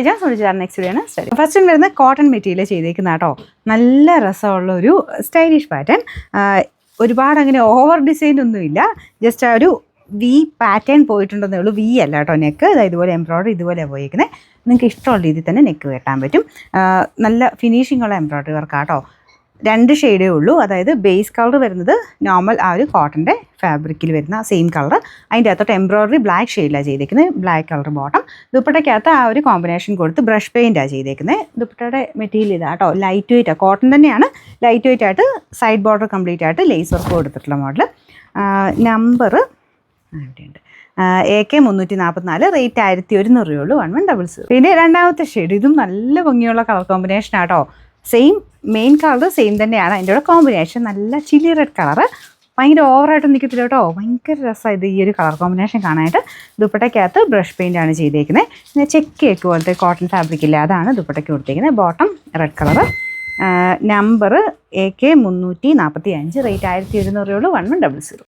ഞാൻ സൂചിച്ചാണ് next video ആണ് study. First വരുന്ന കോട്ടൺ മെറ്റീരിയൽ ചെയ്തേക്കുന്ന കേട്ടോ. നല്ല രസമുള്ള ഒരു സ്റ്റൈലിഷ് പാറ്റേൺ. ഒരുപാട് അങ്ങനെ ഓവർ ഡിസൈൻ ഒന്നുമില്ല, ജസ്റ്റ് ആ ഒരു വി പാറ്റേൺ പോയിട്ടുണ്ടെന്നേ ഉള്ളൂ. വി അല്ല കേട്ടോ നെക്ക്. ഇതുപോലെ എംബ്രോയ്ഡറി ഇതുപോലെ പോയിരിക്കുന്നത്. നിങ്ങൾക്ക് ഇഷ്ടമുള്ള രീതിയിൽ തന്നെ നെക്ക് കെട്ടാൻ പറ്റും. നല്ല ഫിനിഷിംഗ് ഉള്ള എംബ്രോയ്ഡറി വർക്കാട്ടോ. 2 ഷെയ്ഡേ ഉള്ളൂ. അതായത് ബേസ് കളർ വരുന്നത് നോർമൽ ആ ഒരു കോട്ടൻ്റെ ഫാബ്രിക്കിൽ വരുന്ന സെയിം കളർ. അതിൻ്റെ അകത്തോട്ട് എംബ്രോയ്ഡറി ബ്ലാക്ക് ഷെയ്ഡിലാണ് ചെയ്തേക്കുന്നത്. Black colour bottom. ദുപ്പട്ടയ്ക്കകത്ത് ആ ഒരു കോമ്പിനേഷൻ കൊടുത്ത് ബ്രഷ് പെയിൻറ്റാണ് ചെയ്തേക്കുന്നത്. ദുപ്പട്ടയുടെ മെറ്റീരിയൽ ഇതാണ് കേട്ടോ. ലൈറ്റ് വെയ്റ്റാണ്, കോട്ടൺ തന്നെയാണ്. ലൈറ്റ് വെയ്റ്റ് ആയിട്ട് സൈഡ് ബോർഡർ കംപ്ലീറ്റ് ആയിട്ട് ലേസ് വർക്ക് കൊടുത്തിട്ടുള്ള മോഡൽ. നമ്പർ അവിടെയുണ്ട്. AK 344, റേറ്റ് 1100 രൂപയുള്ളൂ. 1100. പിന്നെ രണ്ടാമത്തെ ഷെയ്ഡ്, ഇതും നല്ല ഭംഗിയുള്ള കളർ കോമ്പിനേഷൻ ആട്ടോ. സെയിം മെയിൻ കളർ സെയിം തന്നെയാണ്. അതിൻ്റെ കൂടെ കോമ്പിനേഷൻ നല്ല ചില്ലി റെഡ് കളറ്. ഭയങ്കര ഓവറായിട്ട് നിൽക്കത്തില്ല കേട്ടോ. ഭയങ്കര രസമായത് ഈ ഒരു കളർ കോമ്പിനേഷൻ കാണാനായിട്ട്. ദുപ്പട്ടയ്ക്കകത്ത് ബ്രഷ് പെയിൻ്റാണ് ചെയ്തേക്കുന്നത്. പിന്നെ ചെക്ക് കേക്ക് പോലത്തെ കോട്ടൺ ഫാബ്രിക് ഇല്ല, അതാണ് ദുപ്പട്ടയ്ക്ക് കൊടുത്തേക്കുന്നത്. Bottom red colour. Number AK 345, rate 1100 രൂപയുള്ളൂ. 1100.